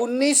19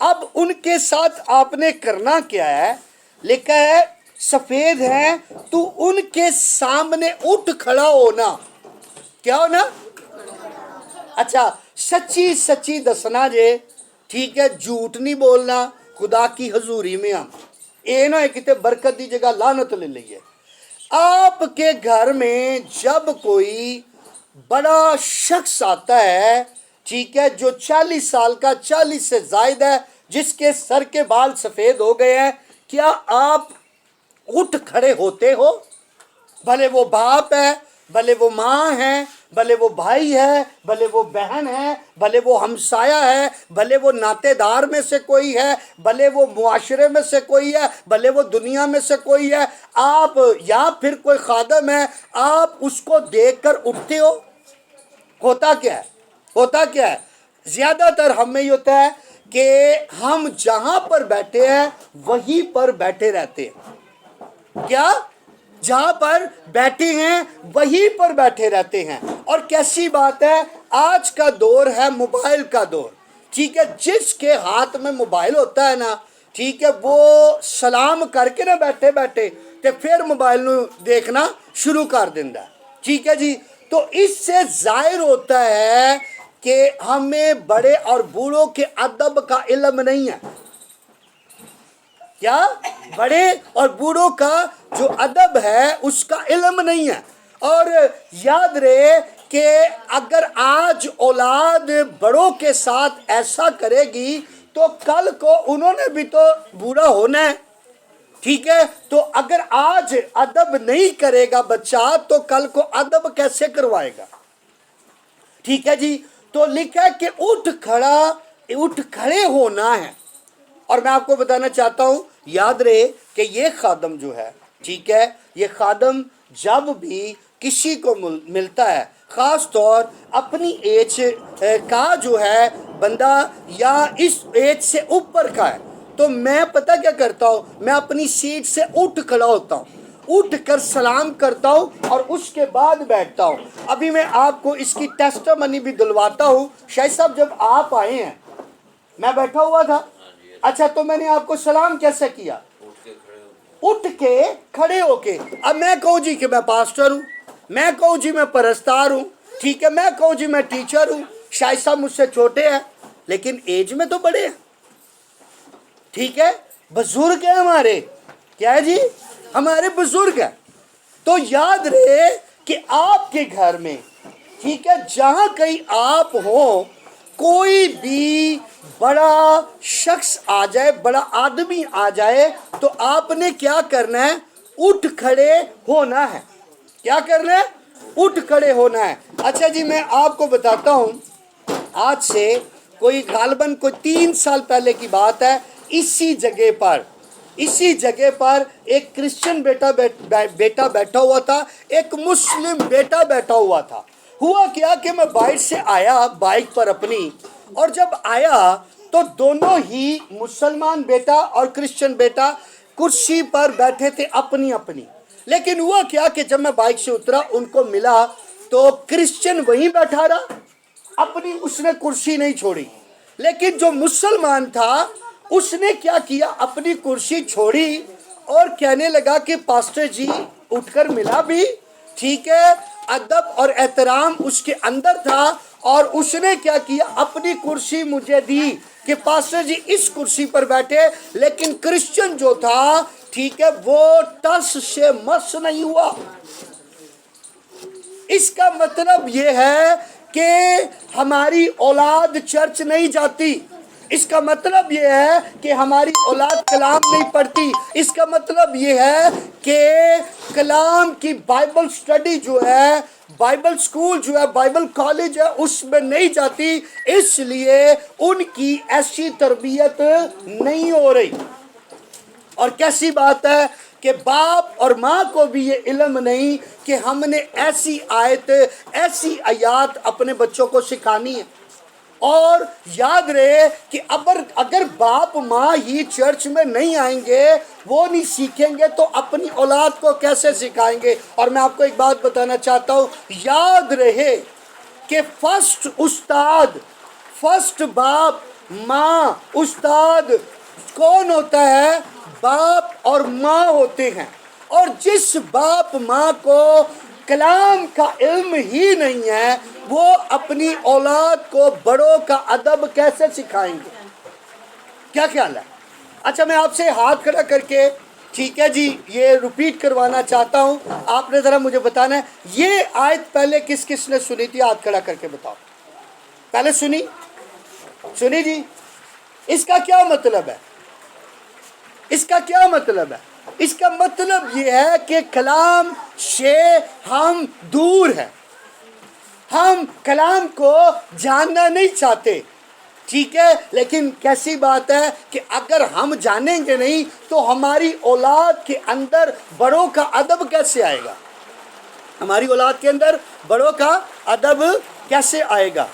اب ان کے ساتھ آپ نے کرنا کیا ہے؟ لکھا ہے سفید ہیں تو ان کے سامنے اٹھ کھڑا ہونا. کیا ہونا؟ اچھا سچی سچی دسنا جے، ٹھیک ہے، جھوٹ نہیں بولنا خدا کی حضوری میں. ہم اے نہ کتے برکت دی جگہ لعنت لے لئیے. آپ کے گھر میں جب کوئی بڑا شخص آتا ہے، ٹھیک ہے، جو 40 سال کا، 40 سے زائد ہے، جس کے سر کے بال سفید ہو گئے ہیں، کیا آپ اٹھ کھڑے ہوتے ہو؟ بھلے وہ باپ ہے، بھلے وہ ماں ہے، بھلے وہ بھائی ہے، بھلے وہ بہن ہے، بھلے وہ ہمسایہ ہے، بھلے وہ ناتے دار میں سے کوئی ہے، بھلے وہ معاشرے میں سے کوئی ہے، بھلے وہ دنیا میں سے کوئی ہے، آپ یا پھر کوئی خادم ہے، آپ اس کو دیکھ کر اٹھتے ہو؟ ہوتا کیا ہے؟ ہوتا کیا ہے؟ زیادہ تر ہم میں یہ ہوتا ہے کہ ہم جہاں پر بیٹھے ہیں وہیں پر بیٹھے رہتے ہیں. کیا؟ جہاں پر بیٹھے ہیں وہیں پر بیٹھے رہتے ہیں. اور کیسی بات ہے، آج کا دور ہے موبائل کا دور، ٹھیک ہے، جس کے ہاتھ میں موبائل ہوتا ہے نا، ٹھیک ہے، وہ سلام کر کے نہ بیٹھے بیٹھے تے پھر موبائل نو دیکھنا شروع کر دیندا ہے. ٹھیک ہے جی. تو اس سے ظاہر ہوتا ہے کہ ہمیں بڑے اور بوڑھوں کے ادب کا علم نہیں ہے. کیا؟ بڑے اور بوڑھوں کا جو ادب ہے اس کا علم نہیں ہے. اور یاد رہے کہ اگر آج اولاد بڑوں کے ساتھ ایسا کرے گی تو کل کو انہوں نے بھی تو بوڑھا ہونا ہے. ٹھیک ہے، تو اگر آج ادب نہیں کرے گا بچہ تو کل کو ادب کیسے کروائے گا؟ ٹھیک ہے جی. تو لکھا ہے کہ اٹھ کھڑے ہونا ہے. اور میں آپ کو بتانا چاہتا ہوں، یاد رہے کہ یہ خادم جو ہے، ٹھیک ہے، یہ خادم جب بھی کسی کو ملتا ہے، خاص طور اپنی ایج کا جو ہے بندہ یا اس ایج سے اوپر کا ہے، تو میں پتہ کیا کرتا ہوں، میں اپنی سیٹ سے اٹھ کھڑا ہوتا ہوں، اٹھ کر سلام کرتا ہوں اور اس کے بعد بیٹھتا ہوں. ابھی میں آپ کو اس کی ٹیسٹمنی بھی دلواتا ہوں. شاہد صاحب جب آپ آئے ہیں میں بیٹھا ہوا تھا. اچھا تو میں نے آپ کو سلام کیسے کیا؟ اٹھ کے کھڑے ہو کے. اب میں کہوں جی کہ میں پاسٹر ہوں، میں کہوں جی میں پرستار ہوں، ٹھیک ہے، میں کہوں جی میں ٹیچر ہوں، شاہد صاحب مجھ سے چھوٹے ہیں لیکن ایج میں تو بڑے ہیں. ٹھیک ہے، بزرگ ہیں ہمارے. کیا ہے جی؟ ہمارے بزرگ ہیں. تو یاد رہے کہ آپ کے گھر میں، ٹھیک ہے، جہاں کہیں آپ ہوں، کوئی بھی بڑا شخص آ جائے، بڑا آدمی آ جائے، تو آپ نے کیا کرنا ہے؟ اٹھ کھڑے ہونا ہے. کیا کرنا ہے؟ اٹھ کھڑے ہونا ہے. اچھا جی، میں آپ کو بتاتا ہوں، آج سے کوئی غالباً 3 سال پہلے کی بات ہے، اسی جگہ پر ایک کرسچن بیٹا بیٹھا ہوا تھا، ایک مسلم بیٹا بیٹھا ہوا تھا. ہوا کیا کہ میں باہر سے آیا بائک پر اپنی، اور جب آیا تو دونوں ہی مسلمان بیٹا اور کرسچن بیٹا کرسی پر بیٹھے تھے اپنی اپنی. لیکن ہوا کیا کہ جب میں بائک سے اترا ان کو ملا تو کرسچن وہیں بیٹھا رہا، اپنی اس نے کرسی نہیں چھوڑی. لیکن جو مسلمان تھا اس نے کیا کیا؟ اپنی کرسی چھوڑی اور کہنے لگا کہ پاسٹر جی اٹھ کر ملا بھی. ٹھیک ہے، ادب اور احترام اس کے اندر تھا، اور اس نے کیا کیا؟ اپنی کرسی مجھے دی کہ پاسٹر جی اس کرسی پر بیٹھے. لیکن کرسچن جو تھا، ٹھیک ہے، وہ ٹس سے مس نہیں ہوا. اس کا مطلب یہ ہے کہ ہماری اولاد چرچ نہیں جاتی. اس کا مطلب یہ ہے کہ ہماری اولاد کلام نہیں پڑھتی. اس کا مطلب یہ ہے کہ کلام کی بائبل سٹڈی جو ہے، بائبل سکول جو ہے، بائبل کالج ہے، اس میں نہیں جاتی. اس لیے ان کی ایسی تربیت نہیں ہو رہی. اور کیسی بات ہے کہ باپ اور ماں کو بھی یہ علم نہیں کہ ہم نے ایسی آیت، ایسی آیات اپنے بچوں کو سکھانی ہے. اور یاد رہے کہ اگر باپ ماں ہی چرچ میں نہیں آئیں گے، وہ نہیں سیکھیں گے، تو اپنی اولاد کو کیسے سکھائیں گے؟ اور میں آپ کو ایک بات بتانا چاہتا ہوں، یاد رہے کہ فرسٹ استاد، فرسٹ باپ ماں استاد کون ہوتا ہے؟ باپ اور ماں ہوتے ہیں. اور جس باپ ماں کو کلام کا علم ہی نہیں ہے وہ اپنی اولاد کو بڑوں کا ادب کیسے سکھائیں گے؟ کیا خیال ہے؟ اچھا میں آپ سے ہاتھ کھڑا کر کے ٹھیک ہے جی یہ ریپیٹ کروانا چاہتا ہوں. آپ نے ذرا مجھے بتانا ہے یہ آیت پہلے کس کس نے سنی تھی؟ ہاتھ کھڑا کر کے بتاؤ. پہلے سنی جی. اس کا کیا مطلب ہے؟ اس کا کیا مطلب ہے؟ اس کا مطلب یہ ہے کہ کلام سے ہم دور ہیں. ہم کلام کو جاننا نہیں چاہتے. ٹھیک ہے لیکن کیسی بات ہے کہ اگر ہم جانیں گے نہیں تو ہماری اولاد کے اندر بڑوں کا ادب کیسے آئے گا؟ ہماری اولاد کے اندر بڑوں کا ادب کیسے آئے گا؟